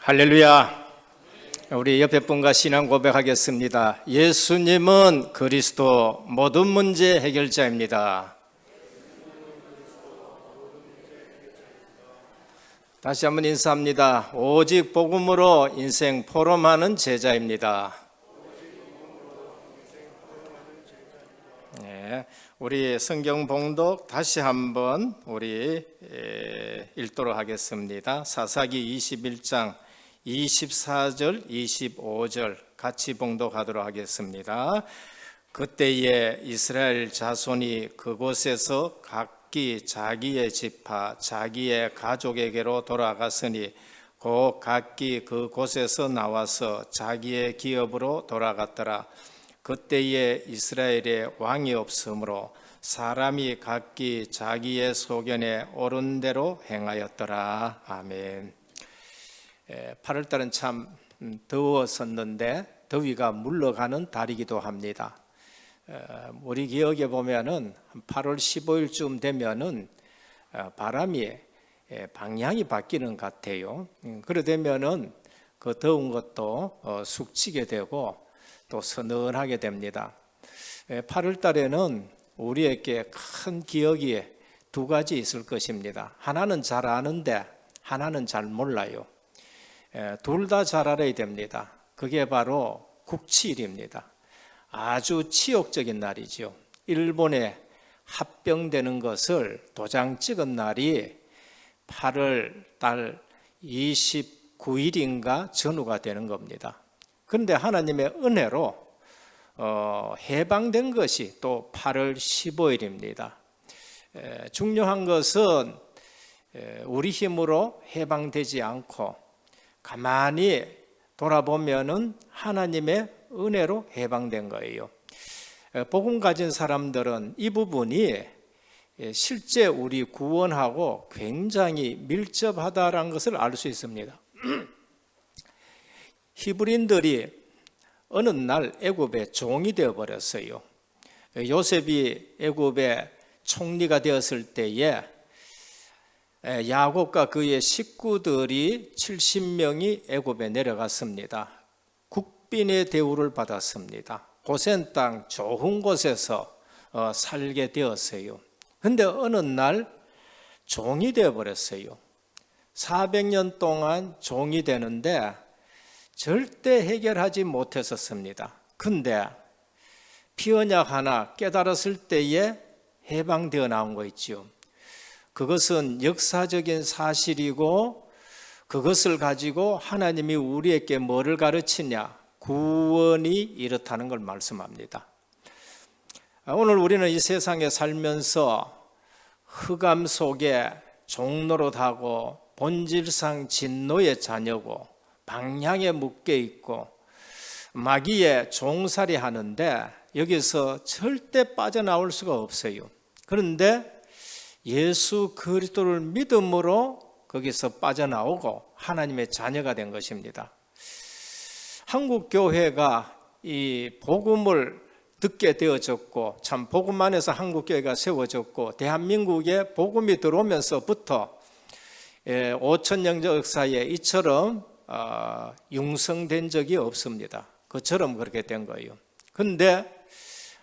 할렐루야. 우리 옆에 분과 신앙 고백하겠습니다. 예수님은 그리스도 모든 문제 해결자입니다. 다시 한번 인사합니다. 오직 복음으로 인생 포럼하는 제자입니다. 네, 우리 성경 봉독 다시 한번 우리 읽도록 하겠습니다. 사사기 21장 24절, 25절 같이 봉독하도록 하겠습니다. 그때에 이스라엘 자손이 그곳에서 각기 자기의 지파, 자기의 가족에게로 돌아갔으니 곧 각기 그곳에서 나와서 자기의 기업으로 돌아갔더라. 그때에 이스라엘에 왕이 없으므로 사람이 각기 자기의 소견에 옳은 대로 행하였더라. 아멘. 8월달은 참 더웠었는데 더위가 물러가는 달이기도 합니다. 우리 기억에 보면은 8월 15일쯤 되면은 바람이 방향이 바뀌는 것 같아요. 그래 되면은 그 더운 것도 숙치게 되고 또 서늘하게 됩니다. 8월달에는 우리에게 큰 기억이 두 가지 있을 것입니다. 하나는 잘 아는데 하나는 잘 몰라요. 둘 다 잘 알아야 됩니다. 그게 바로 국치일입니다. 아주 치욕적인 날이죠. 일본에 합병되는 것을 도장 찍은 날이 8월 달 29일인가 전후가 되는 겁니다. 그런데 하나님의 은혜로 해방된 것이 또 8월 15일입니다. 중요한 것은 우리 힘으로 해방되지 않고 가만히 돌아보면은 하나님의 은혜로 해방된 거예요. 복음 가진 사람들은 이 부분이 실제 우리 구원하고 굉장히 밀접하다는 것을 알 수 있습니다. 히브리인들이 어느 날 애굽의 종이 되어버렸어요. 요셉이 애굽의 총리가 되었을 때에 야곱과 그의 식구들이 70명이 애굽에 내려갔습니다. 국빈의 대우를 받았습니다. 고센 땅 좋은 곳에서 살게 되었어요. 그런데 어느 날 종이 되어버렸어요. 400년 동안 종이 되는데 절대 해결하지 못했었습니다. 그런데 피언약 하나 깨달았을 때에 해방되어 나온 거 있죠. 그것은 역사적인 사실이고 그것을 가지고 하나님이 우리에게 뭐를 가르치냐? 구원이 이렇다는 걸 말씀합니다. 오늘 우리는 이 세상에 살면서 흑암 속에 종노릇하고 본질상 진노의 자녀고 방향에 묶여 있고 마귀의 종살이 하는데 여기서 절대 빠져나올 수가 없어요. 그런데 예수 그리스도를 믿음으로 거기서 빠져나오고 하나님의 자녀가 된 것입니다. 한국 교회가 이 복음을 듣게 되어졌고 참 복음 안에서 한국 교회가 세워졌고 대한민국에 복음이 들어오면서부터 5천년 역사에 이처럼 융성된 적이 없습니다. 그처럼 그렇게 된 거예요. 그런데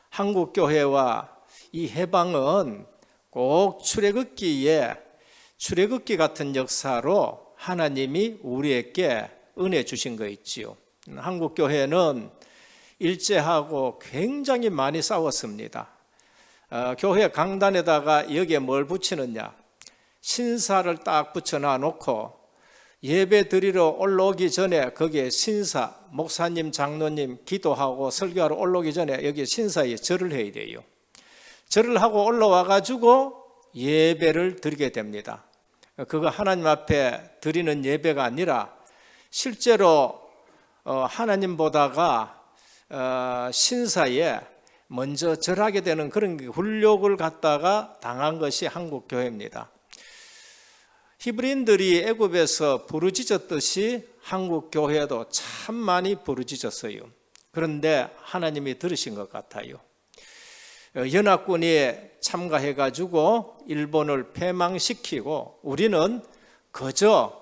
한국 교회와 이 해방은 꼭 출애굽기 같은 역사로 하나님이 우리에게 은혜 주신 거 있지요. 한국 교회는 일제하고 굉장히 많이 싸웠습니다. 교회 강단에다가 여기에 뭘 붙이느냐? 신사를 딱 붙여놔 놓고 예배 드리러 올라오기 전에 거기에 신사, 목사님, 장로님 기도하고 설교하러 올라오기 전에 여기 신사에 절을 해야 돼요. 절을 하고 올라와 가지고 예배를 드리게 됩니다. 그거 하나님 앞에 드리는 예배가 아니라 실제로 하나님 보다가 신사에 먼저 절하게 되는 그런 굴욕을 갖다가 당한 것이 한국 교회입니다. 히브리인들이 애굽에서 부르짖었듯이 한국 교회도 참 많이 부르짖었어요. 그런데 하나님이 들으신 것 같아요. 연합군이 참가해가지고 일본을 패망시키고 우리는 그저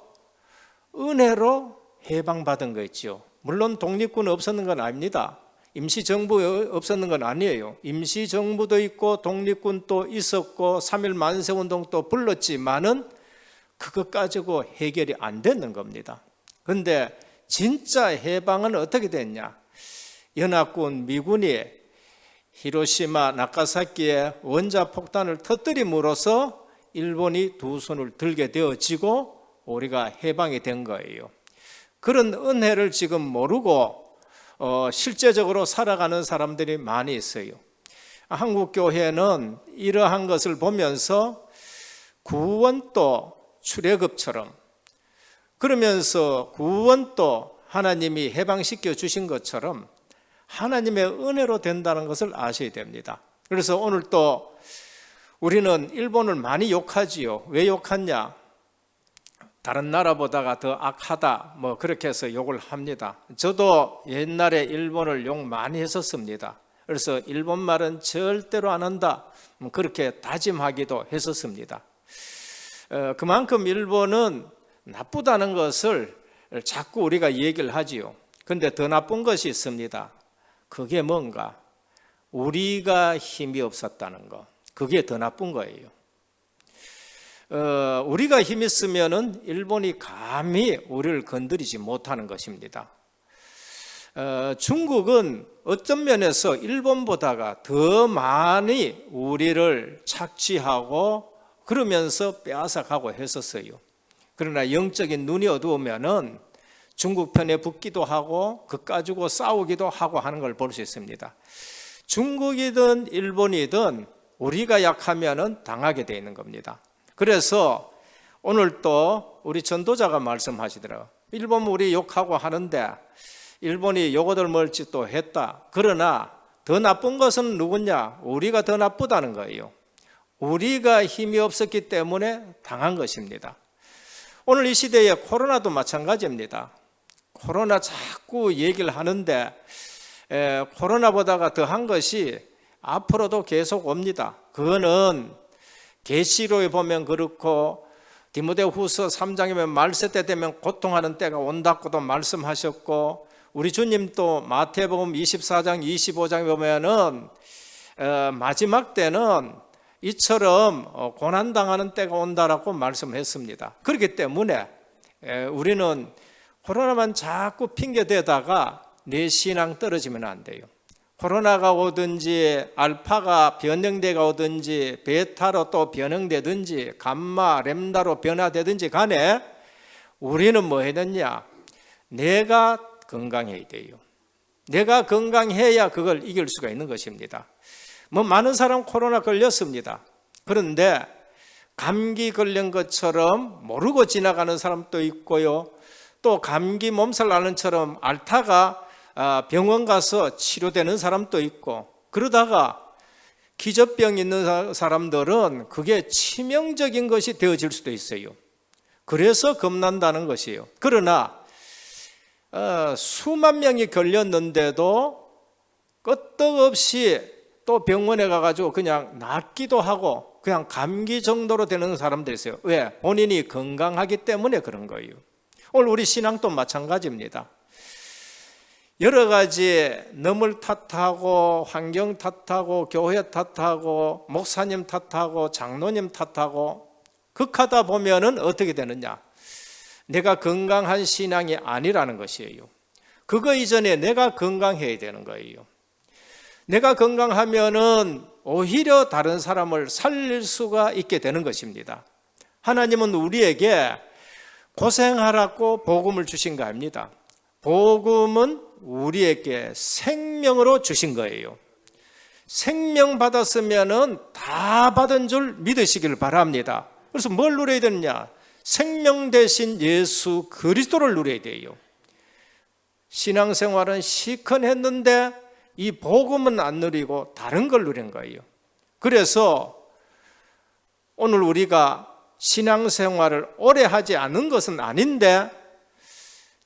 은혜로 해방받은 거 있죠. 물론 독립군 없었는 건 아닙니다. 임시정부 없었는 건 아니에요. 임시정부도 있고 독립군도 있었고 3.1 만세운동도 불렀지만은 그것 가지고 해결이 안 되는 겁니다. 그런데 진짜 해방은 어떻게 됐냐? 연합군 미군이 히로시마 나가사키에 원자폭탄을 터뜨림으로써 일본이 두 손을 들게 되어지고 우리가 해방이 된 거예요. 그런 은혜를 지금 모르고 실제적으로 살아가는 사람들이 많이 있어요. 한국교회는 이러한 것을 보면서 구원도 출애굽처럼, 그러면서 구원도 하나님이 해방시켜 주신 것처럼 하나님의 은혜로 된다는 것을 아셔야 됩니다. 그래서 오늘 또 우리는 일본을 많이 욕하지요. 왜 욕하냐? 다른 나라보다가 더 악하다, 뭐 그렇게 해서 욕을 합니다. 저도 옛날에 일본을 욕 많이 했었습니다. 그래서 일본 말은 절대로 안 한다, 그렇게 다짐하기도 했었습니다. 그만큼 일본은 나쁘다는 것을 자꾸 우리가 얘기를 하지요. 그런데 더 나쁜 것이 있습니다. 그게 뭔가? 우리가 힘이 없었다는 거. 그게 더 나쁜 거예요. 우리가 힘이 있으면은 일본이 감히 우리를 건드리지 못하는 것입니다. 중국은 어떤 면에서 일본보다가 더 많이 우리를 착취하고 그러면서 빼앗아가고 했었어요. 그러나 영적인 눈이 어두우면은 중국 편에 붙기도 하고 그 가지고 싸우기도 하고 하는 걸 볼 수 있습니다. 중국이든 일본이든 우리가 약하면은 당하게 되어 있는 겁니다. 그래서 오늘 또 우리 전도자가 말씀하시더라고요. 일본 우리 욕하고 하는데 일본이 요거들 멀지 또 했다. 그러나 더 나쁜 것은 누구냐? 우리가 더 나쁘다는 거예요. 우리가 힘이 없었기 때문에 당한 것입니다. 오늘 이 시대에 코로나도 마찬가지입니다. 코로나 자꾸 얘기를 하는데 코로나보다가 더한 것이 앞으로도 계속 옵니다. 그거는 계시록에 보면 그렇고 디모데후서 3장이면 말세 때 되면 고통하는 때가 온다고도 말씀하셨고 우리 주님도 마태복음 24장 25장에 보면은 마지막 때는 이처럼 고난당하는 때가 온다라고 말씀했습니다. 그렇기 때문에 우리는 코로나만 자꾸 핑계대다가 내 신앙 떨어지면 안 돼요. 코로나가 오든지 알파가 변형되가 오든지 베타로 또 변형되든지 감마 램다로 변화되든지 간에 우리는 뭐 해야 되냐? 내가 건강해야 돼요. 내가 건강해야 그걸 이길 수가 있는 것입니다. 뭐 많은 사람 코로나 걸렸습니다. 그런데 감기 걸린 것처럼 모르고 지나가는 사람도 있고요. 또 감기 몸살 나는 처럼 앓다가 병원 가서 치료되는 사람도 있고 그러다가 기저병 있는 사람들은 그게 치명적인 것이 되어질 수도 있어요. 그래서 겁난다는 것이에요. 그러나 수만 명이 걸렸는데도 끄떡없이 또 병원에 가가지고 그냥 낫기도 하고 그냥 감기 정도로 되는 사람들이 있어요. 왜? 본인이 건강하기 때문에 그런 거예요. 오늘 우리 신앙도 마찬가지입니다. 여러 가지 남을 탓하고 환경 탓하고 교회 탓하고 목사님 탓하고 장로님 탓하고 극하다 보면은 어떻게 되느냐? 내가 건강한 신앙이 아니라는 것이에요. 그거 이전에 내가 건강해야 되는 거예요. 내가 건강하면은 오히려 다른 사람을 살릴 수가 있게 되는 것입니다. 하나님은 우리에게 고생하라고 복음을 주신 거 아닙니다. 복음은 우리에게 생명으로 주신 거예요. 생명 받았으면은 다 받은 줄 믿으시길 바랍니다. 그래서 뭘 누려야 되느냐? 생명 대신 예수 그리스도를 누려야 돼요. 신앙생활은 시큰했는데 이 복음은 안 누리고 다른 걸 누린 거예요. 그래서 오늘 우리가 신앙생활을 오래 하지 않은 것은 아닌데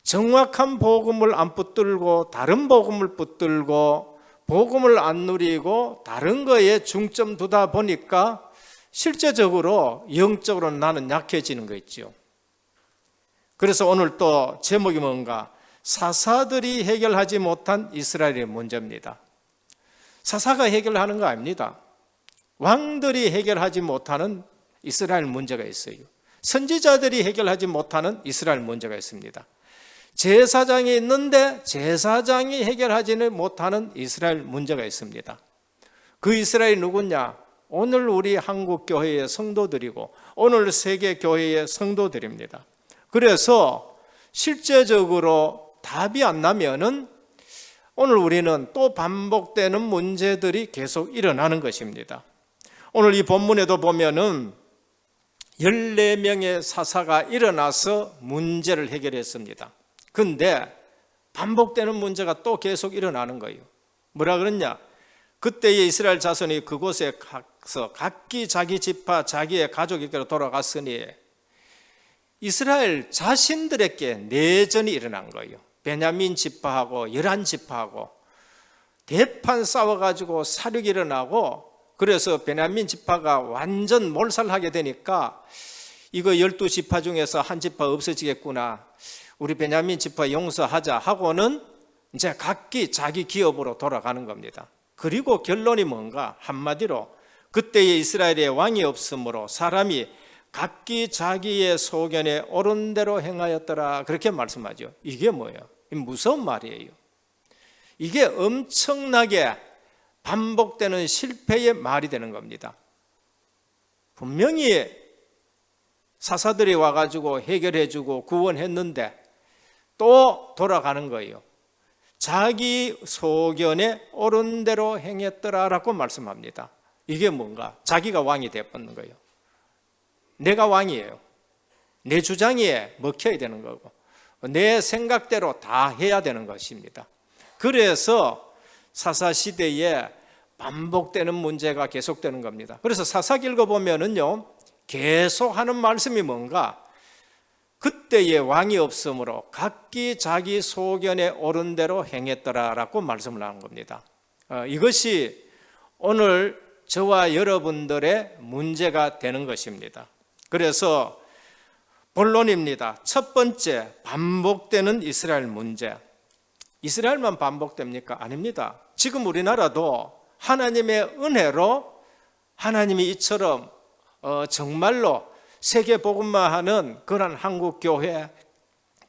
정확한 복음을 안 붙들고 다른 복음을 붙들고 복음을 안 누리고 다른 거에 중점 두다 보니까 실제적으로 영적으로 나는 약해지는 거 있죠. 그래서 오늘 또 제목이 뭔가? 사사들이 해결하지 못한 이스라엘의 문제입니다. 사사가 해결하는 거 아닙니다. 왕들이 해결하지 못하는 이스라엘 문제가 있어요. 선지자들이 해결하지 못하는 이스라엘 문제가 있습니다. 제사장이 있는데 제사장이 해결하지 못하는 이스라엘 문제가 있습니다. 그 이스라엘이 누구냐? 오늘 우리 한국 교회의 성도들이고 오늘 세계 교회의 성도들입니다. 그래서 실제적으로 답이 안 나면은 오늘 우리는 또 반복되는 문제들이 계속 일어나는 것입니다. 오늘 이 본문에도 보면은 14명의 사사가 일어나서 문제를 해결했습니다. 근데 반복되는 문제가 또 계속 일어나는 거예요. 뭐라 그랬냐? 그때의 이스라엘 자손이 그곳에 가서 각기 자기 지파 자기의 가족에게로 돌아갔으니 이스라엘 자신들에게 내전이 일어난 거예요. 베냐민 지파하고 11지파하고 대판 싸워가지고 사륙이 일어나고, 그래서 베냐민 지파가 완전 몰살하게 되니까 이거 12지파 중에서 한 지파 없어지겠구나, 우리 베냐민 지파 용서하자 하고는 이제 각기 자기 기업으로 돌아가는 겁니다. 그리고 결론이 뭔가? 한마디로 그때의 이스라엘에 왕이 없으므로 사람이 각기 자기의 소견에 옳은 대로 행하였더라, 그렇게 말씀하죠. 이게 뭐예요? 무서운 말이에요. 이게 엄청나게 반복되는 실패의 말이 되는 겁니다. 분명히 사사들이 와가지고 해결해주고 구원했는데 또 돌아가는 거예요. 자기 소견에 옳은 대로 행했더라라고 말씀합니다. 이게 뭔가? 자기가 왕이 되어버리는 거예요. 내가 왕이에요. 내 주장에 먹혀야 되는 거고 내 생각대로 다 해야 되는 것입니다. 그래서 사사시대에 반복되는 문제가 계속되는 겁니다. 그래서 사사기 읽어보면은요, 계속 하는 말씀이 뭔가? 그때의 왕이 없으므로 각기 자기 소견에 옳은 대로 행했더라라고 말씀을 하는 겁니다. 이것이 오늘 저와 여러분들의 문제가 되는 것입니다. 그래서 본론입니다. 첫 번째, 반복되는 이스라엘 문제. 이스라엘만 반복됩니까? 아닙니다. 지금 우리나라도 하나님의 은혜로 하나님이 이처럼 정말로 세계 복음화하는 그런 한국 교회,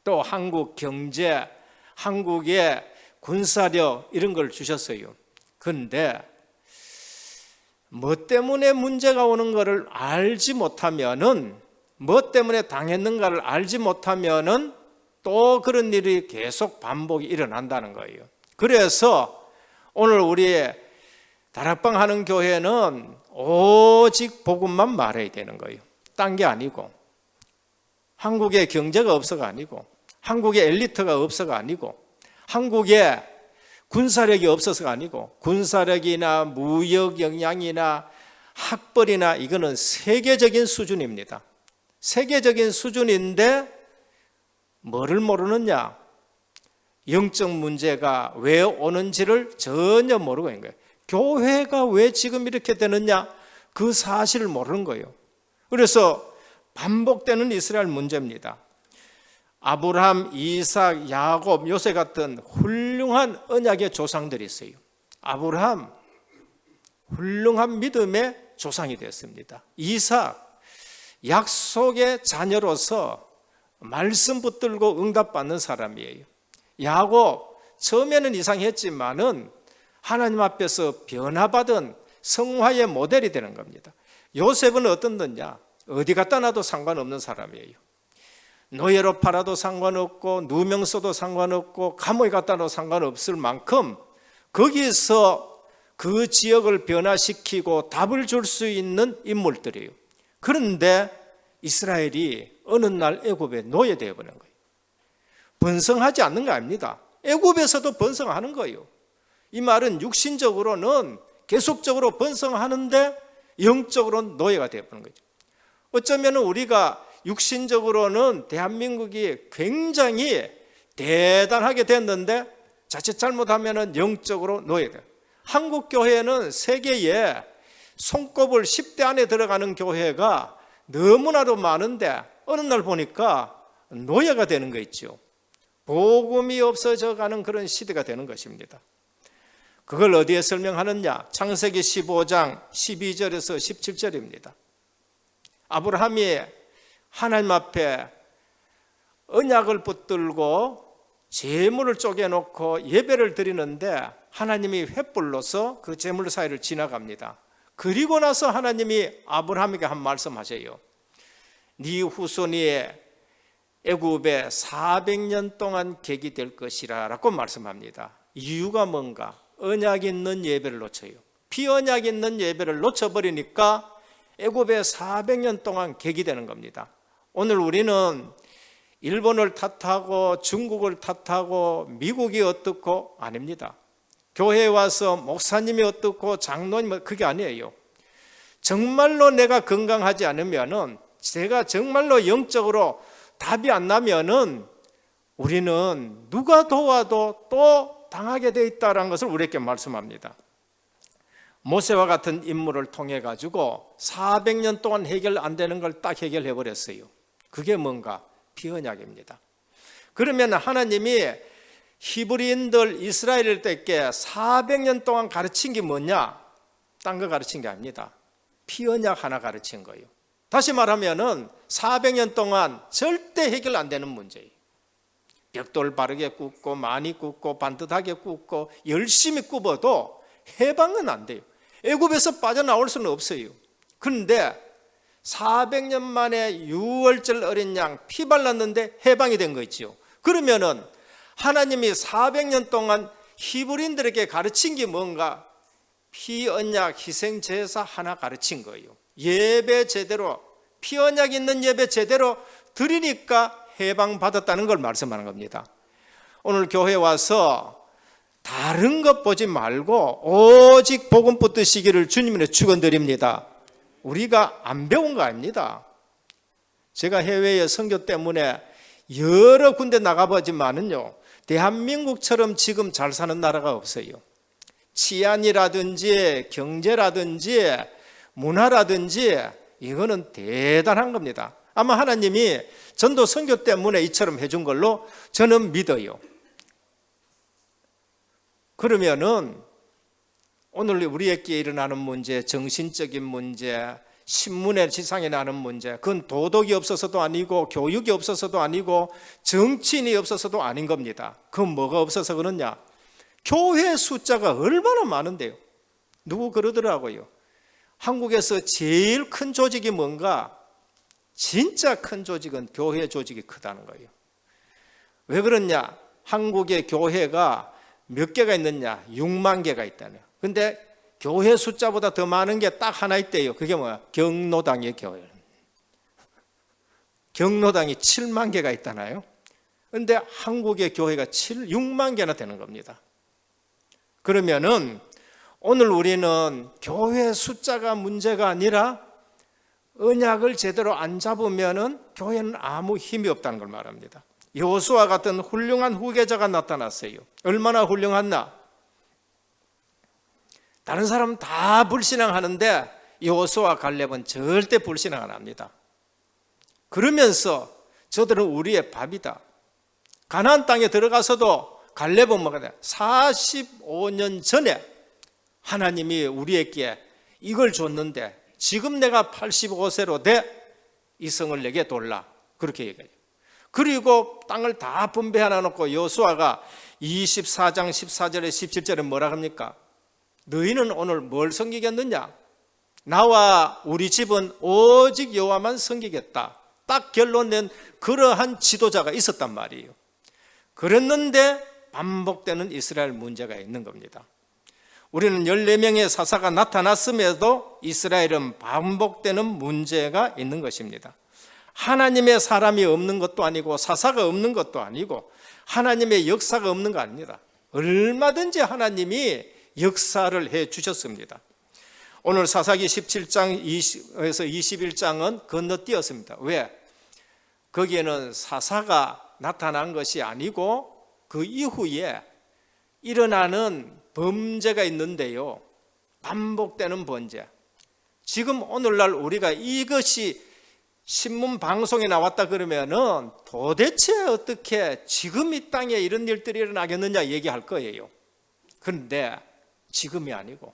또 한국 경제, 한국의 군사력 이런 걸 주셨어요. 그런데 뭐 때문에 문제가 오는 것을 알지 못하면은, 뭐 때문에 당했는가를 알지 못하면은 또 그런 일이 계속 반복이 일어난다는 거예요. 그래서 오늘 우리 다락방 하는 교회는 오직 복음만 말해야 되는 거예요. 딴 게 아니고, 한국에 경제가 없어가 아니고, 한국에 엘리트가 없어가 아니고, 한국에 군사력이 없어서가 아니고, 군사력이나 무역 역량이나 학벌이나 이거는 세계적인 수준입니다. 세계적인 수준인데 뭐를 모르느냐? 영적 문제가 왜 오는지를 전혀 모르고 있는 거예요. 교회가 왜 지금 이렇게 되느냐? 그 사실을 모르는 거예요. 그래서 반복되는 이스라엘 문제입니다. 아브라함, 이삭, 야곱, 요셉 같은 훌륭한 언약의 조상들이 있어요. 아브라함 훌륭한 믿음의 조상이 되었습니다. 이삭 약속의 자녀로서 말씀 붙들고 응답받는 사람이에요. 야곱 처음에는 이상했지만은 하나님 앞에서 변화받은 성화의 모델이 되는 겁니다. 요셉은 어떤느냐? 어디 갖다 놔도 상관없는 사람이에요. 노예로 팔아도 상관없고 누명 써도 상관없고 감옥에 갖다 놔도 상관없을 만큼 거기서 그 지역을 변화시키고 답을 줄 수 있는 인물들이에요. 그런데 이스라엘이 어느 날 애굽에 노예되어 버린 거예요. 번성하지 않는 거 아닙니다. 애굽에서도 번성하는 거예요. 이 말은 육신적으로는 계속적으로 번성하는데 영적으로는 노예가 되어 버린 거죠. 어쩌면 우리가 육신적으로는 대한민국이 굉장히 대단하게 됐는데 자칫 잘못하면 영적으로 노예돼요. 한국 교회는 세계에 손꼽을 10대 안에 들어가는 교회가 너무나도 많은데 어느 날 보니까 노예가 되는 거 있죠. 복음이 없어져 가는 그런 시대가 되는 것입니다. 그걸 어디에 설명하느냐? 창세기 15장 12절에서 17절입니다. 아브라함이 하나님 앞에 언약을 붙들고 제물을 쪼개놓고 예배를 드리는데 하나님이 횃불로서 그 제물 사이를 지나갑니다. 그리고 나서 하나님이 아브라함에게 한 말씀하세요. 네 후손이 애굽에 400년 동안 객이 될 것이라 라고 말씀합니다. 이유가 뭔가? 언약 있는 예배를 놓쳐요. 피언약 있는 예배를 놓쳐버리니까 애굽에 400년 동안 객이 되는 겁니다. 오늘 우리는 일본을 탓하고 중국을 탓하고 미국이 어떻고 아닙니다. 교회에 와서 목사님이 어떻고 장로님 그게 아니에요. 정말로 내가 건강하지 않으면은, 제가 정말로 영적으로 답이 안 나면은 우리는 누가 도와도 또 당하게 돼 있다는 것을 우리에게 말씀합니다. 모세와 같은 인물을 통해 가지고 400년 동안 해결 안 되는 걸 딱 해결해 버렸어요. 그게 뭔가? 피언약입니다. 그러면 하나님이 히브리인들 이스라엘에게 400년 동안 가르친 게 뭐냐? 딴 거 가르친 게 아닙니다. 피언약 하나 가르친 거예요. 다시 말하면은 400년 동안 절대 해결 안 되는 문제예요. 벽돌 바르게 굽고 많이 굽고 반듯하게 굽고 열심히 굽어도 해방은 안 돼요. 애굽에서 빠져나올 수는 없어요. 그런데 400년 만에 6월절 어린 양 피 발랐는데 해방이 된 거 있죠. 그러면은 하나님이 400년 동안 히브리인들에게 가르친 게 뭔가? 피 언약 희생 제사 하나 가르친 거예요. 예배 제대로, 피 언약 있는 예배 제대로 드리니까 해방받았다는 걸 말씀하는 겁니다. 오늘 교회 와서 다른 것 보지 말고 오직 복음 붙드시기를 주님으로 축원드립니다. 우리가 안 배운 거 아닙니다. 제가 해외에 선교 때문에 여러 군데 나가보지만은요, 대한민국처럼 지금 잘 사는 나라가 없어요. 치안이라든지 경제라든지 문화라든지 이거는 대단한 겁니다. 아마 하나님이 전도 선교 때문에 이처럼 해준 걸로 저는 믿어요. 그러면은 오늘 우리에게 일어나는 문제, 정신적인 문제, 신문에 지상에 나는 문제, 그건 도덕이 없어서도 아니고 교육이 없어서도 아니고 정치인이 없어서도 아닌 겁니다. 그건 뭐가 없어서 그러냐? 교회 숫자가 얼마나 많은데요. 누구 그러더라고요. 한국에서 제일 큰 조직이 뭔가? 진짜 큰 조직은 교회 조직이 크다는 거예요. 왜 그러냐? 한국의 교회가 몇 개가 있느냐? 6만 개가 있다네요. 근데 교회 숫자보다 더 많은 게 딱 하나 있대요. 그게 뭐야? 경로당의 교회. 경로당이 7만 개가 있다나요? 근데 한국의 교회가 6만 개나 되는 겁니다. 그러면은 오늘 우리는 교회 숫자가 문제가 아니라 언약을 제대로 안 잡으면은 교회는 아무 힘이 없다는 걸 말합니다. 여호수아 같은 훌륭한 후계자가 나타났어요. 얼마나 훌륭했나? 다른 사람 다 불신앙하는데 여호수아 갈렙은 절대 불신앙 안 합니다. 그러면서 저들은 우리의 밥이다. 가나안 땅에 들어가서도 갈렙은 뭐가 돼? 45년 전에 하나님이 우리에게 이걸 줬는데 지금 내가 85세로 돼 이 성을 내게 돌라. 그렇게 얘기해요. 그리고 땅을 다 분배해 놔놓고 여호수아가 24장 14절에 17절에 뭐라 합니까? 너희는 오늘 뭘 섬기겠느냐? 나와 우리 집은 오직 여호와만 섬기겠다. 딱 결론낸 그러한 지도자가 있었단 말이에요. 그랬는데 반복되는 이스라엘 문제가 있는 겁니다. 우리는 14명의 사사가 나타났음에도 이스라엘은 반복되는 문제가 있는 것입니다. 하나님의 사람이 없는 것도 아니고 사사가 없는 것도 아니고 하나님의 역사가 없는 거 아닙니다. 얼마든지 하나님이 역사를 해 주셨습니다. 오늘 사사기 17장에서 21장은 건너뛰었습니다. 왜? 거기에는 사사가 나타난 것이 아니고 그 이후에 일어나는 범죄가 있는데요. 반복되는 범죄. 지금 오늘날 우리가 이것이 신문 방송에 나왔다 그러면은 도대체 어떻게 지금 이 땅에 이런 일들이 일어나겠느냐 얘기할 거예요. 그런데 지금이 아니고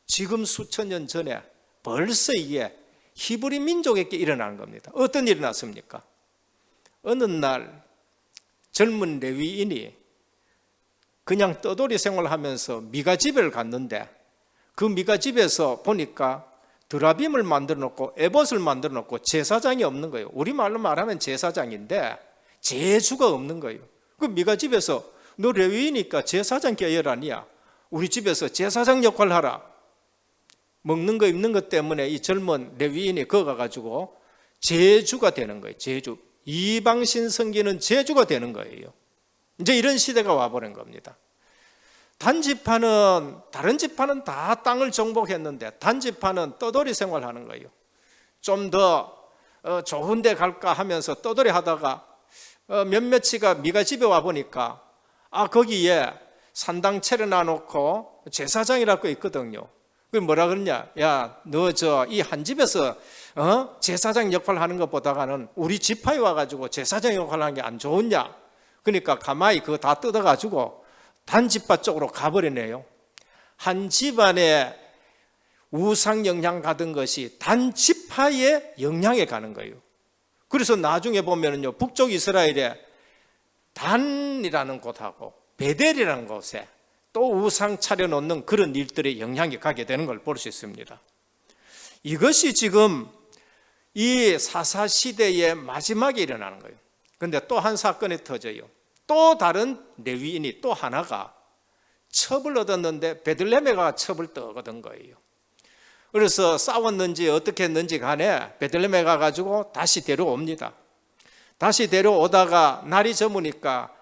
지금 수천 년 전에 벌써 이게 히브리 민족에게 일어나는 겁니다. 어떤 일이 났습니까? 어느 날 젊은 레위인이 그냥 떠돌이 생활하면서 미가 집을 갔는데 그 미가 집에서 보니까 드라빔을 만들어 놓고 에봇을 만들어 놓고 제사장이 없는 거예요. 우리말로 말하면 제사장인데 제주가 없는 거예요. 그 미가 집에서 너 레위이니까 제사장 계열 아니야. 우리 집에서 제사장 역할을 하라. 먹는 거 입는 것 때문에 이 젊은 레위인이 거기 가가지고 제주가 되는 거예요. 제주. 이방신 섬기는 제주가 되는 거예요. 이제 이런 시대가 와버린 겁니다. 단지파는 다른 지파는 다 땅을 정복했는데 단지파는 떠돌이 생활하는 거예요. 좀 더 좋은 데 갈까 하면서 떠돌이 하다가 몇몇이가 미가 집에 와 보니까 거기에 산당 차려놔 놓고 제사장이라고 있거든요. 그 뭐라 그러냐? 야, 너 이 한 집에서 제사장 역할을 하는 것보다는 우리 지파에 와가지고 제사장 역할을 하는 게 안 좋으냐? 그러니까 가만히 그거 다 뜯어가지고 단지파 쪽으로 가버리네요. 한 집안에 우상 영향 가던 것이 단지파의 영향에 가는 거예요. 그래서 나중에 보면은요, 북쪽 이스라엘에 단이라는 곳하고 베델이라는 곳에 또 우상 차려놓는 그런 일들의 영향이 가게 되는 걸 볼 수 있습니다. 이것이 지금 이 사사시대의 마지막에 일어나는 거예요. 그런데 또 한 사건이 터져요. 또 다른 레위인이 또 하나가 첩을 얻었는데 베들레헴에 가 첩을 또 얻은 거예요. 그래서 싸웠는지 어떻게 했는지 간에 베들레헴에 가가지고 다시 데려옵니다. 다시 데려오다가 날이 저무니까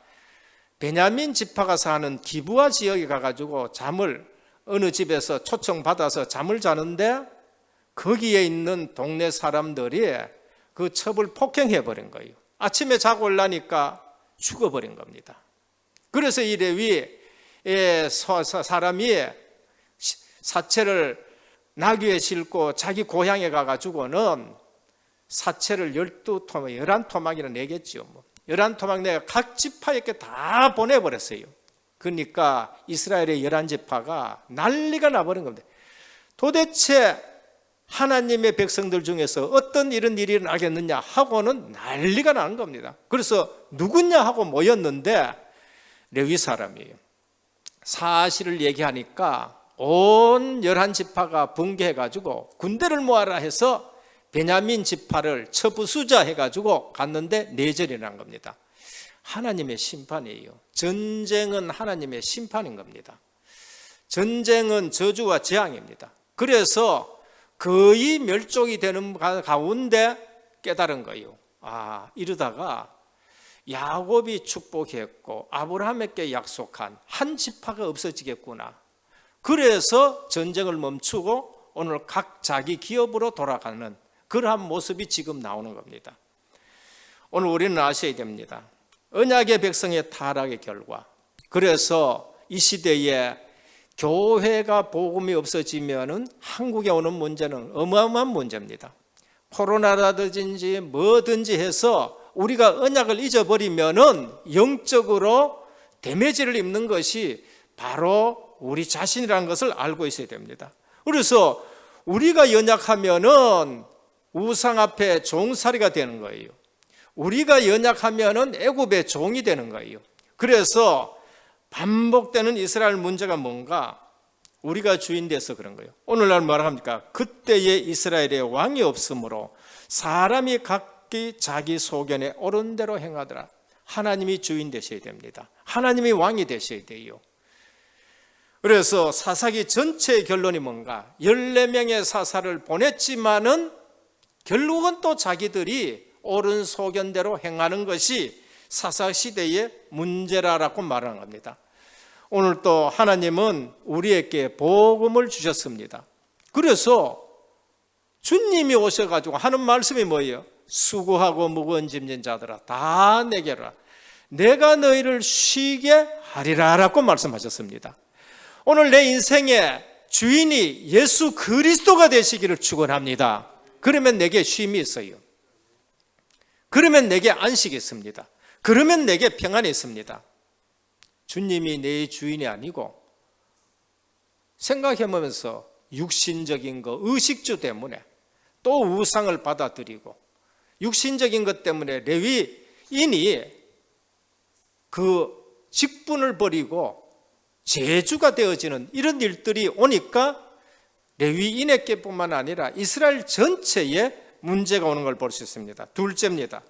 베냐민 지파가 사는 기브아 지역에 가가지고 잠을 어느 집에서 초청받아서 잠을 자는데 거기에 있는 동네 사람들이 그 첩을 폭행해버린 거예요. 아침에 자고 올라니까 죽어버린 겁니다. 그래서 이 레위 사람이 사체를 나귀에 싣고 자기 고향에 가가지고는 사체를 11토막이나 내겠죠. 11토막 내가 각 지파에게 다 보내버렸어요. 그러니까 이스라엘의 11지파가 난리가 나버린 겁니다. 도대체 하나님의 백성들 중에서 어떤 이런 일이 일어나겠느냐 하고는 난리가 나는 겁니다. 그래서 누구냐 하고 모였는데 레위 사람이에요. 사실을 얘기하니까 온 11지파가 붕괴해가지고 군대를 모아라 해서 베냐민 지파를 처부수자 해가지고 갔는데 내전이 난 겁니다. 하나님의 심판이에요. 전쟁은 하나님의 심판인 겁니다. 전쟁은 저주와 재앙입니다. 그래서 거의 멸종이 되는 가운데 깨달은 거예요. 이러다가 야곱이 축복했고 아브라함에게 약속한 한 지파가 없어지겠구나. 그래서 전쟁을 멈추고 오늘 각 자기 기업으로 돌아가는 그러한 모습이 지금 나오는 겁니다. 오늘 우리는 아셔야 됩니다. 언약의 백성의 타락의 결과. 그래서 이 시대에 교회가 복음이 없어지면은 한국에 오는 문제는 어마어마한 문제입니다. 코로나라든지 뭐든지 해서 우리가 언약을 잊어버리면은 영적으로 데미지를 입는 것이 바로 우리 자신이라는 것을 알고 있어야 됩니다. 그래서 우리가 연약하면은 우상 앞에 종살이가 되는 거예요. 우리가 연약하면은 애굽의 종이 되는 거예요. 그래서 반복되는 이스라엘 문제가 뭔가? 우리가 주인 돼서 그런 거예요. 오늘날 뭐라 합니까? 그때의 이스라엘의 왕이 없으므로 사람이 각기 자기 소견에 옳은 대로 행하더라. 하나님이 주인 되셔야 됩니다. 하나님이 왕이 되셔야 돼요. 그래서 사사기 전체의 결론이 뭔가? 14명의 사사를 보냈지만은 결국은 또 자기들이 옳은 소견대로 행하는 것이 사사시대의 문제라고 말하는 겁니다. 오늘 또 하나님은 우리에게 복음을 주셨습니다. 그래서 주님이 오셔가지고 하는 말씀이 뭐예요? 수고하고 무거운 짐진 자들아 다 내게라. 내가 너희를 쉬게 하리라 라고 말씀하셨습니다. 오늘 내 인생의 주인이 예수 그리스도가 되시기를 축원합니다. 그러면 내게 쉼이 있어요. 그러면 내게 안식이 있습니다. 그러면 내게 평안이 있습니다. 주님이 내 주인이 아니고 생각해보면서 육신적인 거, 의식주 때문에 또 우상을 받아들이고 육신적인 것 때문에 레위인이 그 직분을 버리고 제주가 되어지는 이런 일들이 오니까 레위인에게뿐만 아니라 이스라엘 전체에 문제가 오는 걸 볼 수 있습니다. 둘째입니다.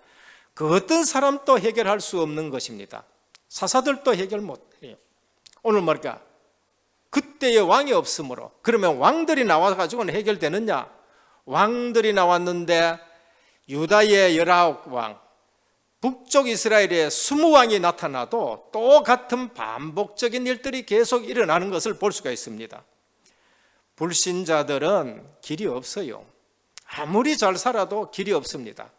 그 어떤 사람도 해결할 수 없는 것입니다. 사사들도 해결 못해요. 오늘 뭘까? 그때의 왕이 없으므로. 그러면 왕들이 나와가지고는 해결되느냐? 왕들이 나왔는데 유다의 19왕, 북쪽 이스라엘의 20왕이 나타나도 또 같은 반복적인 일들이 계속 일어나는 것을 볼 수가 있습니다. 불신자들은 길이 없어요. 아무리 잘 살아도 길이 없습니다.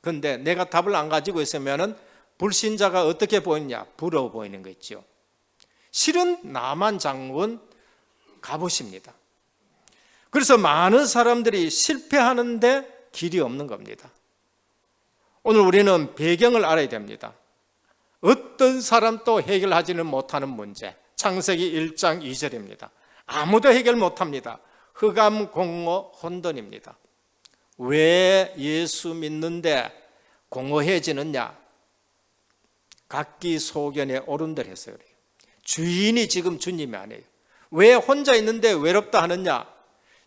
그런데 내가 답을 안 가지고 있으면 불신자가 어떻게 보이냐? 부러워 보이는 거 있죠. 실은 나만 장군 갑옷입니다. 그래서 많은 사람들이 실패하는데 길이 없는 겁니다. 오늘 우리는 배경을 알아야 됩니다. 어떤 사람도 해결하지는 못하는 문제. 창세기 1장 2절입니다. 아무도 해결 못합니다. 흑암, 공허, 혼돈입니다. 왜 예수 믿는데 공허해지느냐? 각기 소견에 오른들 해서 그래요. 주인이 지금 주님이 아니에요. 왜 혼자 있는데 외롭다 하느냐?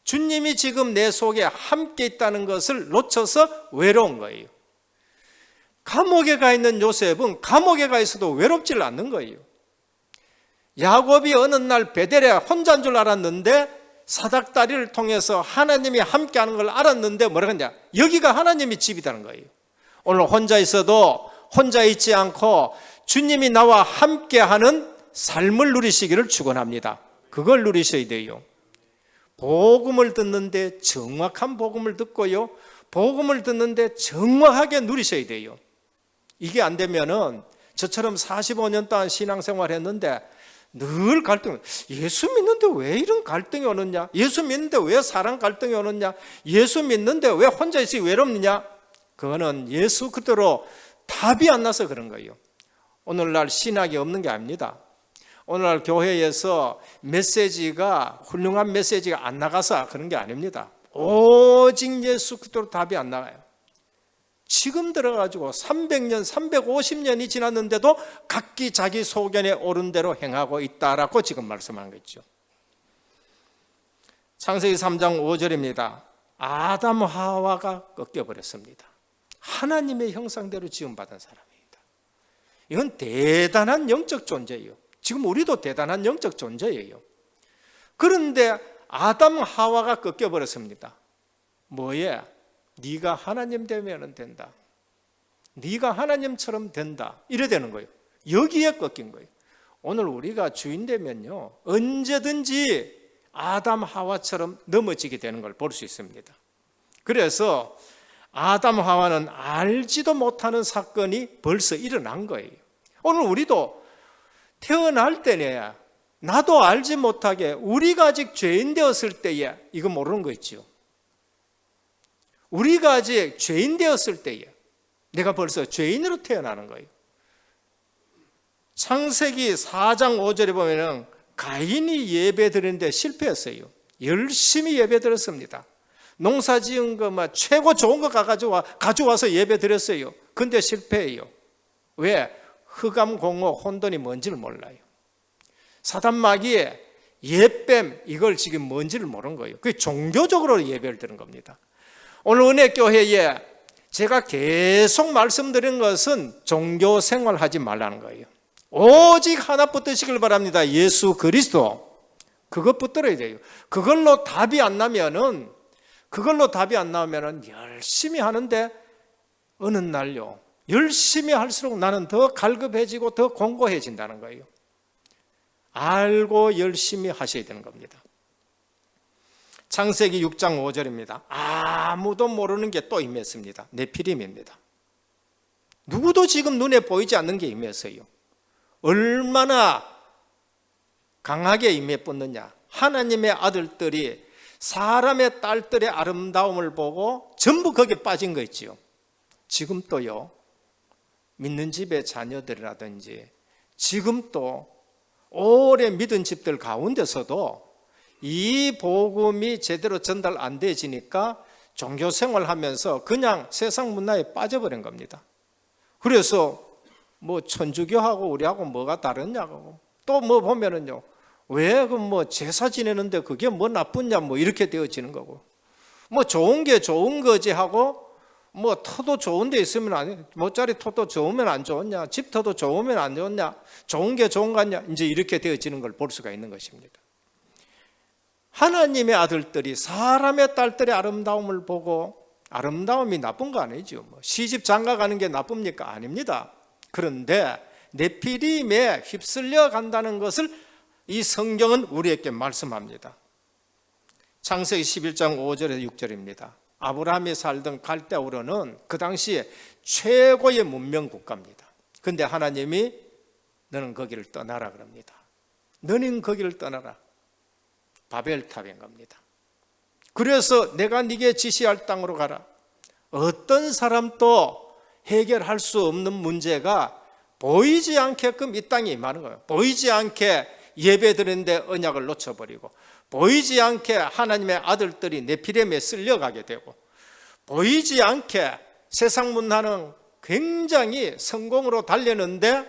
주님이 지금 내 속에 함께 있다는 것을 놓쳐서 외로운 거예요. 감옥에 가 있는 요셉은 감옥에 가 있어도 외롭지를 않는 거예요. 야곱이 어느 날 베델에 혼자인 줄 알았는데 사닥다리를 통해서 하나님이 함께하는 걸 알았는데 뭐라 그러냐? 여기가 하나님의 집이라는 거예요. 오늘 혼자 있어도 혼자 있지 않고 주님이 나와 함께하는 삶을 누리시기를 축원합니다. 그걸 누리셔야 돼요. 복음을 듣는데 정확한 복음을 듣고요, 복음을 듣는데 정확하게 누리셔야 돼요. 이게 안 되면은 저처럼 45년 동안 신앙생활 했는데 늘 갈등, 예수 믿는데 왜 이런 갈등이 오느냐? 예수 믿는데 왜 사랑 갈등이 오느냐? 예수 믿는데 왜 혼자 있으니 외롭느냐? 그거는 예수 그대로 답이 안 나서 그런 거예요. 오늘날 신학이 없는 게 아닙니다. 오늘날 교회에서 메시지가, 훌륭한 메시지가 안 나가서 그런 게 아닙니다. 오직 예수 그대로 답이 안 나가요. 지금 들어가지고 300년, 350년이 지났는데도 각기 자기 소견에 옳은 대로 행하고 있다라고 지금 말씀한 거죠. 창세기 3장 5절입니다. 아담 하와가 꺾여버렸습니다. 하나님의 형상대로 지음받은 사람입니다. 이건 대단한 영적 존재예요. 지금 우리도 대단한 영적 존재예요. 그런데 아담 하와가 꺾여버렸습니다. 뭐에? 네가 하나님 되면 된다. 네가 하나님처럼 된다. 이래 되는 거예요. 여기에 꺾인 거예요. 오늘 우리가 주인 되면요, 언제든지 아담 하와처럼 넘어지게 되는 걸 볼 수 있습니다. 그래서 아담 하와는 알지도 못하는 사건이 벌써 일어난 거예요. 오늘 우리도 태어날 때에 나도 알지 못하게 우리가 아직 죄인 되었을 때에 이거 모르는 거 있죠. 우리가 아직 죄인 되었을 때에 내가 벌써 죄인으로 태어나는 거예요. 창세기 4장 5절에 보면 가인이 예배 드리는데 실패했어요. 열심히 예배 드렸습니다. 농사 지은 거 최고 좋은 거 가져와서 예배 드렸어요. 근데 실패해요. 왜? 흑암, 공허, 혼돈이 뭔지를 몰라요. 사단 마귀의 예뱀, 이걸 지금 뭔지를 모르는 거예요. 그게 종교적으로 예배를 드리는 겁니다. 오늘 은혜교회에 제가 계속 말씀드린 것은 종교 생활하지 말라는 거예요. 오직 하나 붙드시길 바랍니다. 예수 그리스도. 그것 붙들어야 돼요. 그걸로 답이 안 나면은 열심히 하는데 어느 날요, 열심히 할수록 나는 더 갈급해지고 더 공고해진다는 거예요. 알고 열심히 하셔야 되는 겁니다. 창세기 6장 5절입니다. 아무도 모르는 게 또 임했습니다. 네피림입니다. 누구도 지금 눈에 보이지 않는 게 임했어요. 얼마나 강하게 임해 뻗느냐. 하나님의 아들들이 사람의 딸들의 아름다움을 보고 전부 거기에 빠진 거 있지요. 지금 또요, 믿는 집의 자녀들이라든지 지금 또 오래 믿은 집들 가운데서도 이 복음이 제대로 전달 안 되지니까 종교생활 하면서 그냥 세상 문화에 빠져버린 겁니다. 그래서 뭐 천주교하고 우리하고 뭐가 다르냐고, 또 뭐 보면은요, 왜 그 뭐 제사 지내는데 그게 뭐 나쁘냐, 뭐 이렇게 되어지는 거고, 뭐 좋은 게 좋은 거지 하고, 뭐 터도 좋은 데 있으면 안, 모짜리 터도 좋으면 안 좋냐, 집 터도 좋으면 안 좋냐, 좋은 게 좋은 거 아니냐, 이제 이렇게 되어지는 걸 볼 수가 있는 것입니다. 하나님의 아들들이 사람의 딸들의 아름다움을 보고, 아름다움이 나쁜 거 아니죠. 뭐 시집 장가 가는 게 나쁩니까? 아닙니다. 그런데 네피림에 휩쓸려 간다는 것을 이 성경은 우리에게 말씀합니다. 창세기 11장 5절에서 6절입니다. 아브라함이 살던 갈대우르는 그 당시에 최고의 문명 국가입니다. 그런데 하나님이 너는 거기를 떠나라 그럽니다. 너는 거기를 떠나라. 바벨탑인 겁니다. 그래서 내가 네게 지시할 땅으로 가라. 어떤 사람도 해결할 수 없는 문제가 보이지 않게끔 이 땅에 임하는 거예요. 보이지 않게 예배 드리는데 언약을 놓쳐버리고, 보이지 않게 하나님의 아들들이 네피렘에 쓸려가게 되고, 보이지 않게 세상 문화는 굉장히 성공으로 달렸는데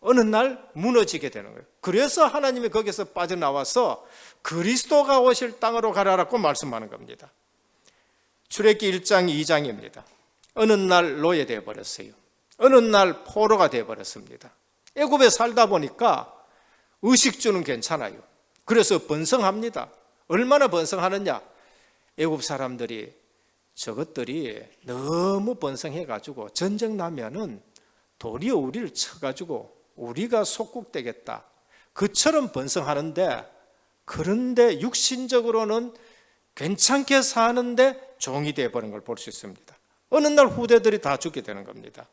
어느 날 무너지게 되는 거예요. 그래서 하나님이 거기서 빠져나와서 그리스도가 오실 땅으로 가라라고 말씀하는 겁니다. 출애굽기 1장 2장입니다. 어느 날 노예되어 버렸어요. 어느 날 포로가 되어 버렸습니다. 애굽에 살다 보니까 의식주는 괜찮아요. 그래서 번성합니다. 얼마나 번성하느냐, 애굽 사람들이 저것들이 너무 번성해가지고 전쟁 나면은 도리어 우리를 쳐가지고 우리가 속국되겠다, 그처럼 번성하는데, 그런데 육신적으로는 괜찮게 사는데 종이 되어버린 걸 볼 수 있습니다. 어느 날 후대들이 다 죽게 되는 겁니다.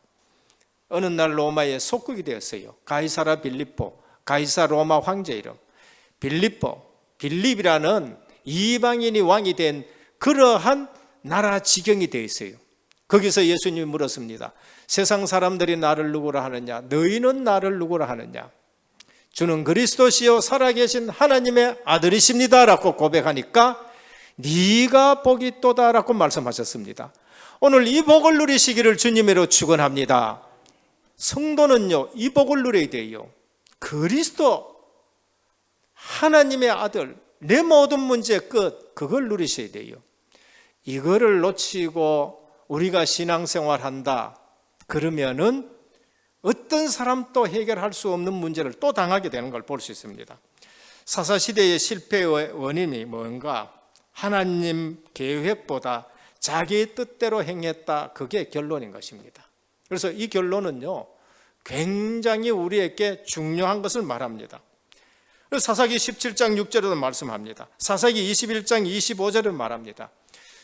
어느 날 로마의 속국이 되었어요. 가이사라 빌립보, 가이사 로마 황제 이름 빌립보, 빌립이라는 이방인이 왕이 된 그러한 나라 지경이 되어 있어요. 거기서 예수님이 물었습니다. 세상 사람들이 나를 누구라 하느냐, 너희는 나를 누구라 하느냐. 주는 그리스도시요 살아계신 하나님의 아들이십니다 라고 고백하니까 네가 복이 있도다 라고 말씀하셨습니다. 오늘 이 복을 누리시기를 주님으로 축원합니다. 성도는요, 이 복을 누려야 돼요. 그리스도 하나님의 아들, 내 모든 문제의 끝, 그걸 누리셔야 돼요. 이거를 놓치고 우리가 신앙생활한다 그러면은 어떤 사람도 해결할 수 없는 문제를 또 당하게 되는 걸 볼 수 있습니다. 사사시대의 실패의 원인이 뭔가, 하나님 계획보다 자기의 뜻대로 행했다, 그게 결론인 것입니다. 그래서 이 결론은요, 굉장히 우리에게 중요한 것을 말합니다. 사사기 17장 6절에도 말씀합니다. 사사기 21장 25절을 말합니다.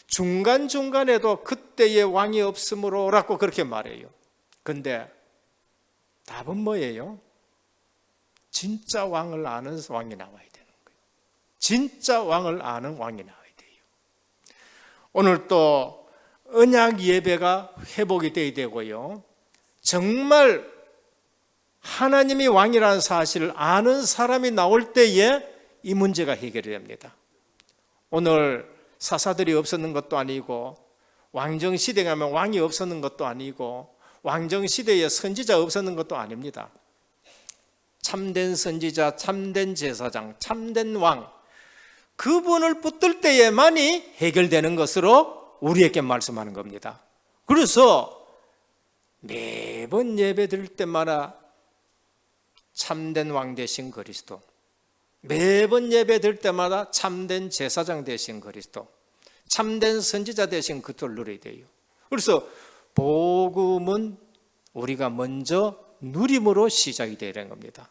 중간중간에도 그때의 왕이 없으므로 라고 그렇게 말해요. 근데 답은 뭐예요? 진짜 왕을 아는 왕이 나와야 되는 거예요. 진짜 왕을 아는 왕이 나와야 돼요. 오늘 또 언약 예배가 회복이 돼야 되고요, 정말 하나님이 왕이라는 사실을 아는 사람이 나올 때에 이 문제가 해결이 됩니다. 오늘 사사들이 없었는 것도 아니고, 왕정시대에 가면 왕이 없었는 것도 아니고, 왕정시대에 선지자 없었는 것도 아닙니다. 참된 선지자, 참된 제사장, 참된 왕, 그분을 붙들 때에만이 해결되는 것으로 우리에게 말씀하는 겁니다. 그래서 매번 예배 드릴 때마다 참된 왕 되신 그리스도, 매번 예배 드릴 때마다 참된 제사장 되신 그리스도, 참된 선지자 되신 그리스도를 누려야 돼요. 그래서 복음은 우리가 먼저 누림으로 시작이 되야 되는 겁니다.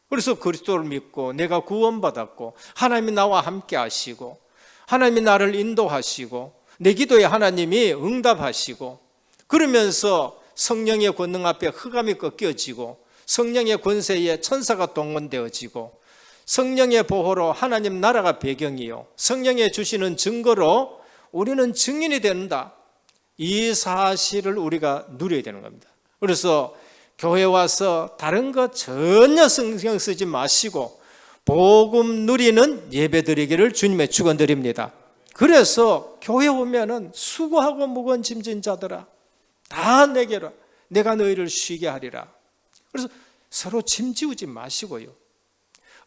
그래서 그리스도를 믿고 내가 구원받았고 하나님이 나와 함께 하시고 하나님이 나를 인도하시고 내 기도에 하나님이 응답하시고, 그러면서 성령의 권능 앞에 흑암이 꺾여지고 성령의 권세에 천사가 동원되어지고 성령의 보호로 하나님 나라가 배경이요, 성령의 주시는 증거로 우리는 증인이 된다. 이 사실을 우리가 누려야 되는 겁니다. 그래서 교회 와서 다른 것 전혀 신경 쓰지 마시고 복음 누리는 예배 드리기를 주님의 축원드립니다. 그래서 교회 오면은 수고하고 무거운 짐진 자들아 다 내게로, 내가 너희를 쉬게 하리라. 그래서 서로 짐 지우지 마시고요,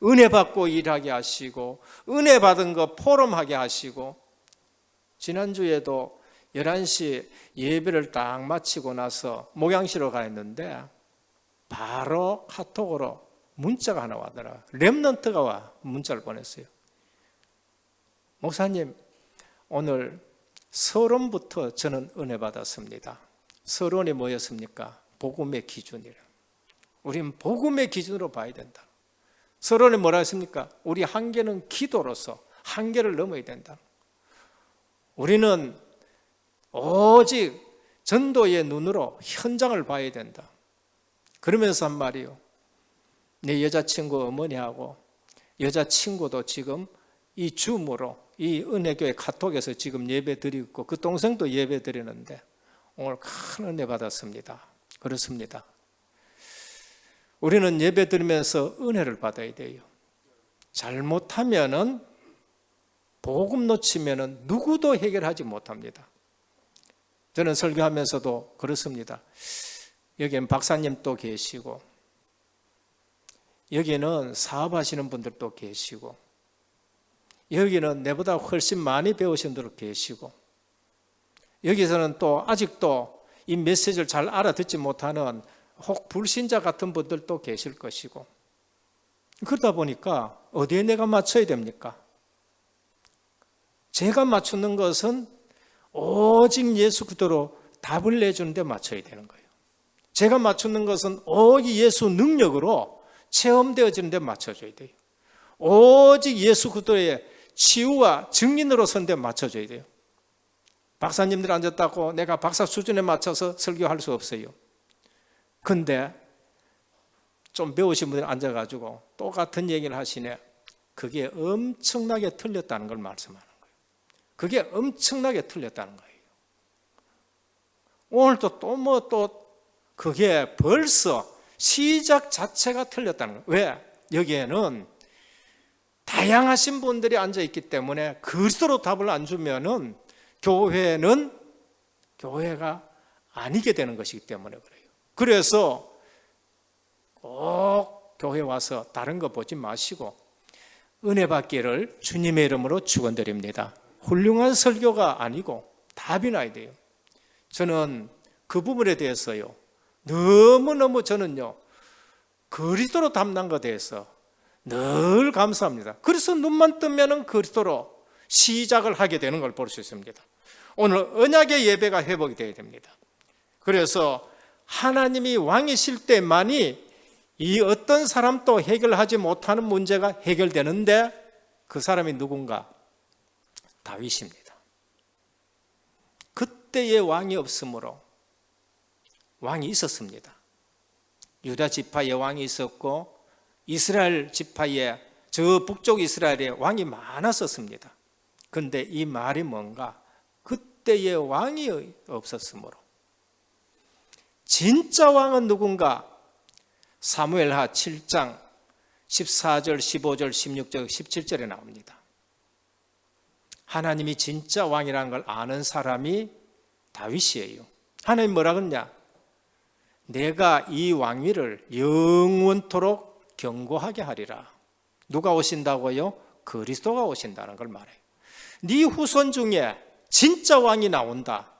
은혜 받고 일하게 하시고 은혜 받은 거 포럼하게 하시고. 지난주에도 11시 예배를 딱 마치고 나서 목양실로 가 있는데 바로 카톡으로 문자가 하나 와더라. 렘넌트가 와 문자를 보냈어요. 목사님, 오늘 서론부터 저는 은혜 받았습니다. 서론이 뭐였습니까? 복음의 기준이라. 우리는 복음의 기준으로 봐야 된다. 서론이 뭐라 했습니까? 우리 한계는 기도로서 한계를 넘어야 된다. 우리는 오직 전도의 눈으로 현장을 봐야 된다. 그러면서 한 말이요, 내 여자친구 어머니하고 여자친구도 지금 이 줌으로 이 은혜교회 카톡에서 지금 예배 드리고 그 동생도 예배 드리는데 오늘 큰 은혜 받았습니다. 그렇습니다. 우리는 예배 드리면서 은혜를 받아야 돼요. 잘못하면은, 복음 놓치면은 누구도 해결하지 못합니다. 저는 설교하면서도 그렇습니다. 여기는 박사님도 계시고 여기는 사업하시는 분들도 계시고 여기는 내보다 훨씬 많이 배우신 분들 계시고 여기서는 또 아직도 이 메시지를 잘 알아듣지 못하는 혹 불신자 같은 분들도 계실 것이고, 그러다 보니까 어디에 내가 맞춰야 됩니까? 제가 맞추는 것은 오직 예수 그대로 답을 내주는 데 맞춰야 되는 거예요. 제가 맞추는 것은 오직 예수 능력으로 체험되어지는 데 맞춰줘야 돼요. 오직 예수 그리스도의 치유와 증인으로 선 데 맞춰줘야 돼요. 박사님들 앉았다고 내가 박사 수준에 맞춰서 설교할 수 없어요. 근데 좀 배우신 분들 앉아가지고 똑같은 얘기를 하시네. 그게 엄청나게 틀렸다는 걸 말씀하는 거예요. 그게 엄청나게 틀렸다는 거예요. 오늘도 또 그게 벌써 시작 자체가 틀렸다는 거예요. 왜? 여기에는 다양하신 분들이 앉아 있기 때문에 그리스도로 답을 안 주면은 교회가 아니게 되는 것이기 때문에 그래요. 그래서 꼭 교회 와서 다른 거 보지 마시고 은혜 받기를 주님의 이름으로 축원드립니다. 훌륭한 설교가 아니고 답이 나야 돼요. 저는 그 부분에 대해서요, 너무너무 저는요 그리스도로 담는 것에 대해서 늘 감사합니다. 그래서 눈만 뜨면은 그리스도로 시작을 하게 되는 걸 볼 수 있습니다. 오늘 언약의 예배가 회복이 되어야 됩니다. 그래서 하나님이 왕이실 때만이 이 어떤 사람도 해결하지 못하는 문제가 해결되는데 그 사람이 누군가? 다윗입니다. 그때의 왕이 없으므로 왕이 있었습니다. 유다 지파의 왕이 있었고 이스라엘 지파의 저 북쪽 이스라엘에 왕이 많았었습니다. 그런데 이 말이 뭔가? 그때의 왕이 없었으므로. 진짜 왕은 누군가? 사무엘하 7장 14절, 15절, 16절, 17절에 나옵니다. 하나님이 진짜 왕이라는 걸 아는 사람이 다윗이에요. 하나님 뭐라 그러냐? 내가 이 왕위를 영원토록 경고하게 하리라. 누가 오신다고요? 그리스도가 오신다는 걸 말해요. 네 후손 중에 진짜 왕이 나온다.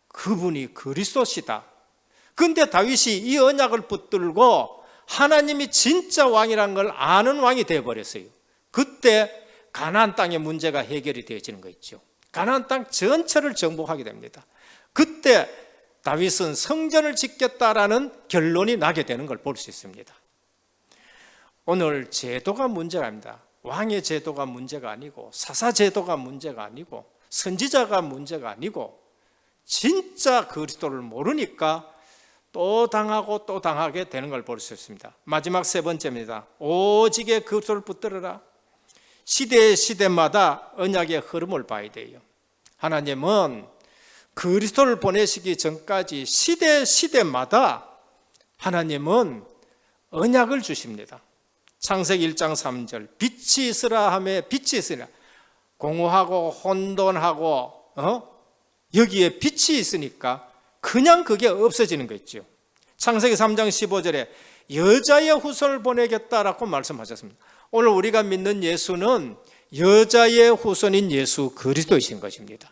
그분이 그리스도시다. 그런데 다윗이 이 언약을 붙들고 하나님이 진짜 왕이라는 걸 아는 왕이 되어버렸어요. 그때 가나안 땅의 문제가 해결이 되어지는 거 있죠. 가나안 땅 전체를 정복하게 됩니다. 그때 다윗은 성전을 짓겠다라는 결론이 나게 되는 걸 볼 수 있습니다. 오늘 제도가 문제가 아닙니다. 왕의 제도가 문제가 아니고 사사 제도가 문제가 아니고 선지자가 문제가 아니고 진짜 그리스도를 모르니까 또 당하고 또 당하게 되는 걸 볼 수 있습니다. 마지막 세 번째입니다. 오직의 그리스도를 붙들어라. 시대마다 언약의 흐름을 봐야 돼요. 하나님은 그리스도를 보내시기 전까지 시대마다 하나님은 언약을 주십니다. 창세기 1장 3절 빛이 있으라 하며 빛이 있으라. 공허하고 혼돈하고 여기에 빛이 있으니까 그냥 그게 없어지는 거 있죠. 창세기 3장 15절에 여자의 후손을 보내겠다라고 말씀하셨습니다. 오늘 우리가 믿는 예수는 여자의 후손인 예수 그리스도이신 것입니다.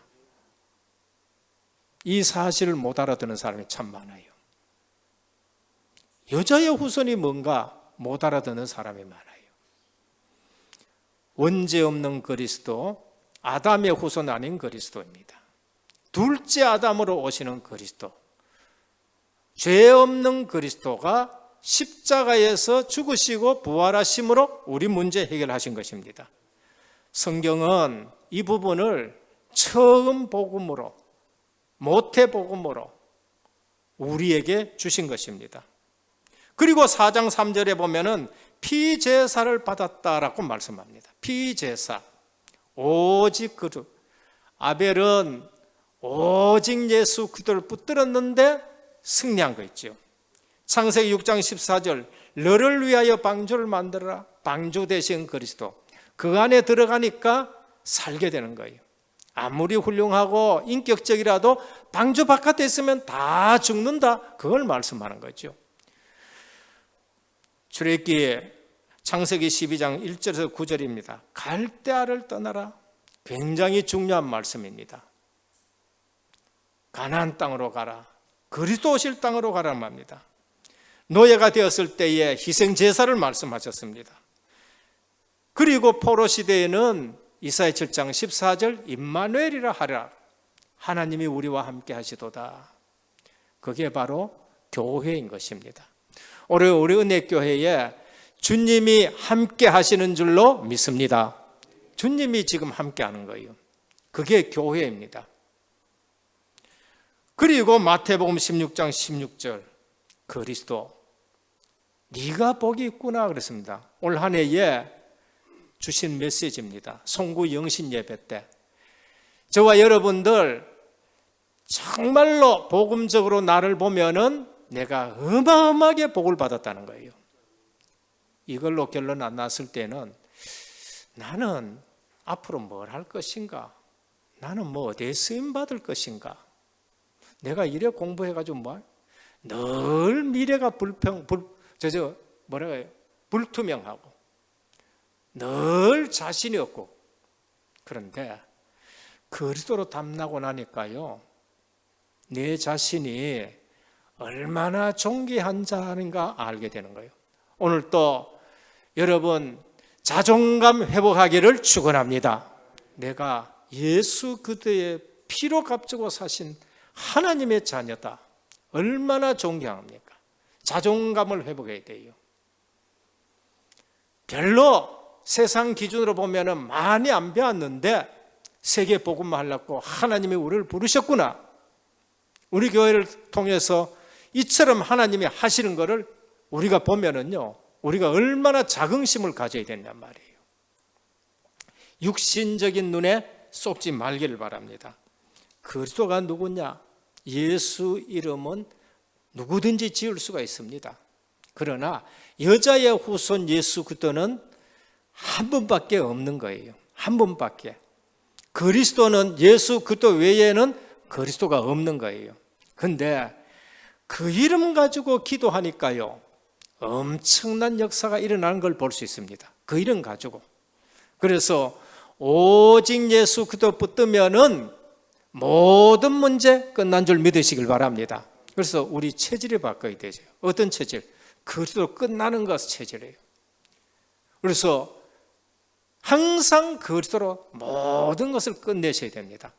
이 사실을 못 알아듣는 사람이 참 많아요. 여자의 후손이 뭔가 못 알아듣는 사람이 많아요. 원죄 없는 그리스도, 아담의 후손 아닌 그리스도입니다. 둘째 아담으로 오시는 그리스도, 죄 없는 그리스도가 십자가에서 죽으시고 부활하심으로 우리 문제 해결하신 것입니다. 성경은 이 부분을 처음 복음으로, 모태 복음으로 우리에게 주신 것입니다. 그리고 4장 3절에 보면은 피제사를 받았다라고 말씀합니다. 피제사, 오직 그리스도. 아벨은 오직 예수 그리스도를 붙들었는데 승리한 거 있죠. 창세기 6장 14절 너를 위하여 방주를 만들어라. 방주 대신 그리스도. 그 안에 들어가니까 살게 되는 거예요. 아무리 훌륭하고 인격적이라도 방주 바깥에 있으면 다 죽는다. 그걸 말씀하는 거죠. 출애굽기에 창세기 12장 1절에서 9절입니다. 갈대아를 떠나라. 굉장히 중요한 말씀입니다. 가나안 땅으로 가라. 그리스도 오실 땅으로 가라는 말입니다. 노예가 되었을 때에 희생 제사를 말씀하셨습니다. 그리고 포로 시대에는 이사야 7장 14절 임마누엘이라 하라. 하나님이 우리와 함께 하시도다. 그게 바로 교회인 것입니다. 올해 우리 은혜교회에 주님이 함께 하시는 줄로 믿습니다. 주님이 지금 함께 하는 거예요. 그게 교회입니다. 그리고 마태복음 16장 16절 그리스도 네가 복이 있구나 그랬습니다. 올 한 해에 주신 메시지입니다. 송구 영신 예배 때 저와 여러분들 정말로 복음적으로 나를 보면은 내가 어마어마하게 복을 받았다는 거예요. 이걸로 결론 안 났을 때는 나는 앞으로 뭘 할 것인가? 나는 뭐 어디에 쓰임 받을 것인가? 내가 이래 공부해가지고 늘 미래가 불투명하고 늘 자신이 없고 그런데 그리스도로 담나고 나니까요 내 자신이 얼마나 존귀한 자인가 알게 되는 거예요. 오늘 또 여러분 자존감 회복하기를 축원합니다. 내가 예수 그리스도의 피로 값주고 사신 하나님의 자녀다. 얼마나 존경합니까? 자존감을 회복해야 돼요. 별로 세상 기준으로 보면 많이 안 배웠는데 세계 복음만 하려고 하나님이 우리를 부르셨구나. 우리 교회를 통해서 이처럼 하나님이 하시는 것을 우리가 보면은요, 우리가 얼마나 자긍심을 가져야 된단 말이에요. 육신적인 눈에 쏙지 말기를 바랍니다. 그리스도가 누구냐? 예수 이름은 누구든지 지을 수가 있습니다. 그러나 여자의 후손 예수 그리스도는 한 분밖에 없는 거예요. 한 분밖에. 그리스도는 예수 그리스도 외에는 그리스도가 없는 거예요. 근데 그 이름 가지고 기도하니까요 엄청난 역사가 일어나는 걸 볼 수 있습니다. 그 이름 가지고. 그래서 오직 예수 그리스도 붙들면은 모든 문제 끝난 줄 믿으시길 바랍니다. 그래서 우리 체질이 바꿔야 되죠. 어떤 체질? 그리스도 끝나는 것 체질이에요. 그래서 항상 그리스도로 모든 것을 끝내셔야 됩니다.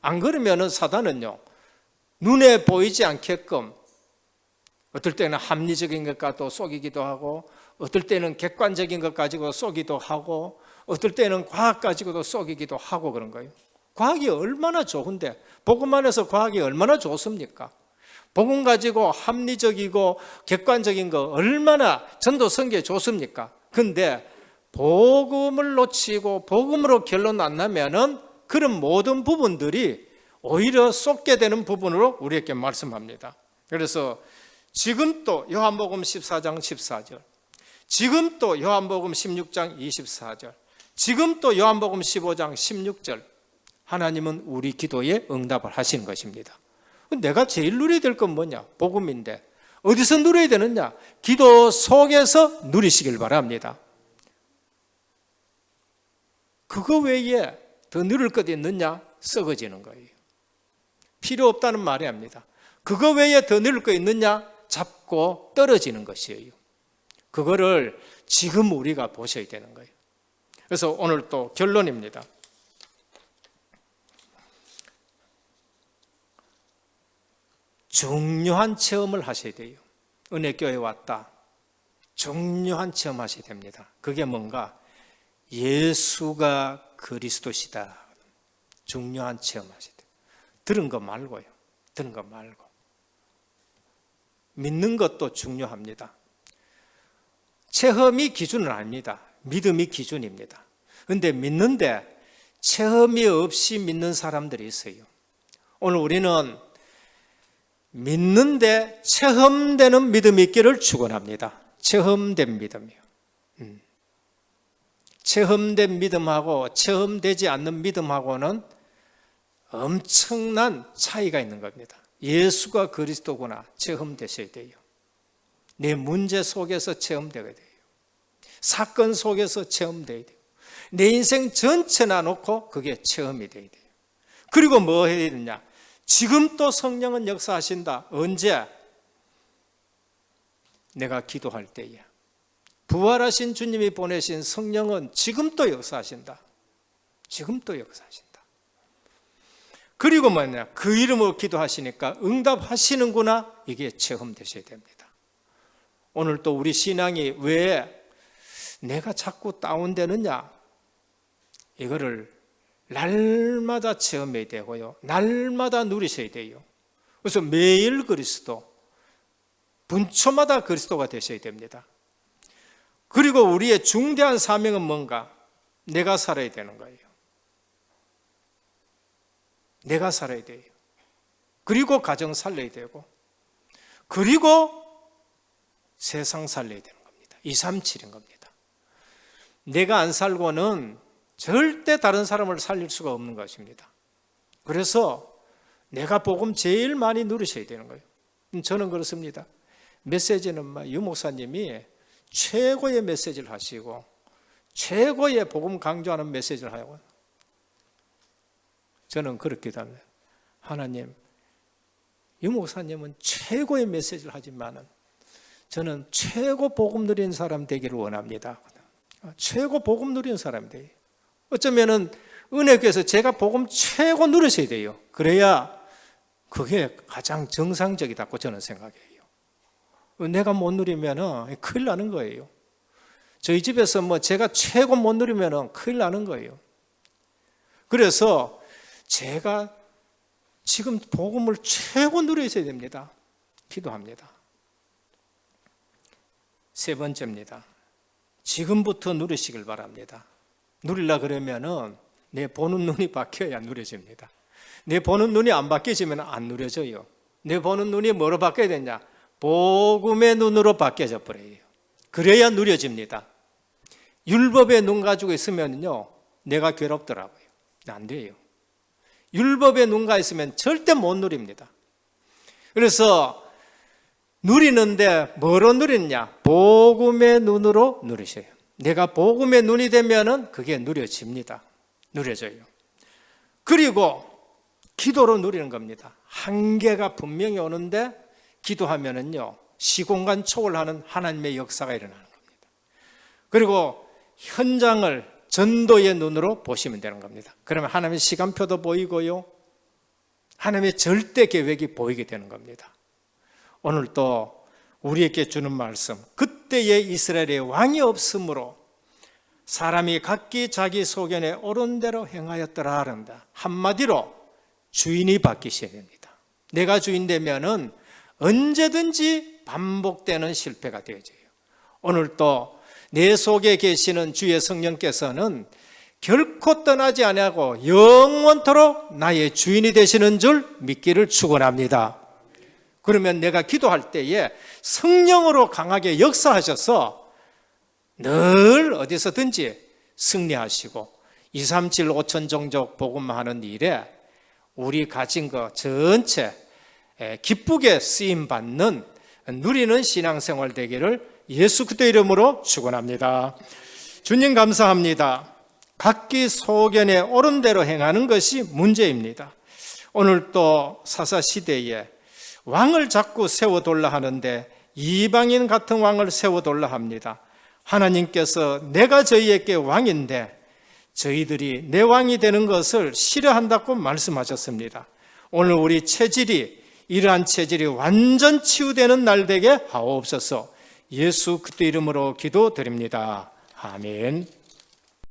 안 그러면은 사단은요 눈에 보이지 않게끔 어떨 때는 합리적인 것 가지고 속이기도 하고 어떨 때는 객관적인 것 가지고 속이기도 하고 어떨 때는 과학 가지고도 속이기도 하고 그런 거예요. 과학이 얼마나 좋은데 복음 안에서 과학이 얼마나 좋습니까? 복음 가지고 합리적이고 객관적인 거 얼마나 전도 선교에 좋습니까? 근데 복음을 놓치고 복음으로 결론 안 나면은 그런 모든 부분들이 오히려 쏟게 되는 부분으로 우리에게 말씀합니다. 그래서 지금 또 요한복음 14장 14절, 지금 또 요한복음 16장 24절, 지금 또 요한복음 15장 16절, 하나님은 우리 기도에 응답을 하시는 것입니다. 내가 제일 누려야 될 건 뭐냐? 복음인데 어디서 누려야 되느냐? 기도 속에서 누리시길 바랍니다. 그거 외에 더 누릴 것 있느냐? 썩어지는 거예요. 필요 없다는 말이 아닙니다. 그거 외에 더 누릴 거 있느냐? 잡고 떨어지는 것이에요. 그거를 지금 우리가 보셔야 되는 거예요. 그래서 오늘 또 결론입니다. 중요한 체험을 하셔야 돼요. 은혜교회에 왔다. 중요한 체험 하셔야 됩니다. 그게 뭔가? 예수가 그리스도시다. 중요한 체험 하셔야 돼요. 들은 거 말고요. 들은 거 말고. 믿는 것도 중요합니다. 체험이 기준은 아닙니다. 믿음이 기준입니다. 그런데 믿는데 체험이 없이 믿는 사람들이 있어요. 오늘 우리는 믿는데 체험되는 믿음이 있기를 축원합니다. 체험된 믿음이요. 체험된 믿음하고 체험되지 않는 믿음하고는 엄청난 차이가 있는 겁니다. 예수가 그리스도구나 체험되셔야 돼요. 내 문제 속에서 체험되게 돼요. 사건 속에서 체험돼야 돼요. 내 인생 전체나 놓고 그게 체험이 돼야 돼요. 그리고 뭐 해야 되느냐? 지금 또 성령은 역사하신다. 언제? 내가 기도할 때에. 부활하신 주님이 보내신 성령은 지금 또 역사하신다. 지금 또 역사하신다. 그리고 뭐냐? 그 이름으로 기도하시니까 응답하시는구나. 이게 체험되셔야 됩니다. 오늘 또 우리 신앙이 왜 내가 자꾸 다운되느냐? 이거를 날마다 체험해야 되고요. 날마다 누리셔야 돼요. 그래서 매일 그리스도, 분초마다 그리스도가 되셔야 됩니다. 그리고 우리의 중대한 사명은 뭔가? 내가 살아야 되는 거예요. 내가 살아야 돼요. 그리고 가정 살려야 되고, 그리고 세상 살려야 되는 겁니다. 237인 겁니다. 내가 안 살고는 절대 다른 사람을 살릴 수가 없는 것입니다. 그래서 내가 복음 제일 많이 누리셔야 되는 거예요. 저는 그렇습니다. 메시지는 유 목사님이 최고의 메시지를 하시고 최고의 복음 강조하는 메시지를 하고, 저는 그렇게 답니다. 하나님, 유 목사님은 최고의 메시지를 하지만은 저는 최고 복음 누리는 사람 되기를 원합니다. 최고 복음 누리는 사람이 돼요. 어쩌면은 은혜교회에서 제가 복음 최고 누리셔야 돼요. 그래야 그게 가장 정상적이다고 저는 생각해요. 내가 못 누리면은 큰일 나는 거예요. 저희 집에서 뭐 제가 최고 못 누리면은 큰일 나는 거예요. 그래서 제가 지금 복음을 최고 누리셔야 됩니다. 기도합니다. 세 번째입니다. 지금부터 누리시길 바랍니다. 누리려 그러면은 내 보는 눈이 바뀌어야 누려집니다. 내 보는 눈이 안 바뀌어지면 안 누려져요. 내 보는 눈이 뭐로 바뀌어야 되냐? 복음의 눈으로 바뀌어져 버려요. 그래야 누려집니다. 율법의 눈 가지고 있으면요, 내가 괴롭더라고요. 안 돼요. 율법의 눈가 있으면 절대 못 누립니다. 그래서 누리는데 뭐로 누리느냐? 복음의 눈으로 누리셔요. 내가 복음의 눈이 되면은 그게 누려집니다. 누려져요. 그리고 기도로 누리는 겁니다. 한계가 분명히 오는데 기도하면은요, 시공간 초월하는 하나님의 역사가 일어나는 겁니다. 그리고 현장을 전도의 눈으로 보시면 되는 겁니다. 그러면 하나님의 시간표도 보이고요, 하나님의 절대 계획이 보이게 되는 겁니다. 오늘 또 우리에게 주는 말씀, 그때의 이스라엘의 왕이 없으므로 사람이 각기 자기 소견에 옳은 대로 행하였더라 하는다. 한마디로 주인이 바뀌셔야 됩니다. 내가 주인 되면은 언제든지 반복되는 실패가 되어져요. 오늘 또 내 속에 계시는 주의 성령께서는 결코 떠나지 아니하고 영원토록 나의 주인이 되시는 줄 믿기를 축원합니다. 그러면 내가 기도할 때에 성령으로 강하게 역사하셔서 늘 어디서든지 승리하시고 237 5천 종족 복음하는 일에 우리 가진 것 전체 기쁘게 쓰임받는 누리는 신앙생활 되기를 예수 그리스도의 이름으로 축원합니다. 주님 감사합니다. 각기 소견에 옳은 대로 행하는 것이 문제입니다. 오늘 또 사사시대에 왕을 자꾸 세워돌라 하는데 이방인 같은 왕을 세워돌라 합니다. 하나님께서 내가 저희에게 왕인데 저희들이 내 왕이 되는 것을 싫어한다고 말씀하셨습니다. 오늘 우리 체질이 이러한 체질이 완전 치유되는 날 되게 하옵소서. 예수 그리스도 이름으로 기도드립니다. 아멘.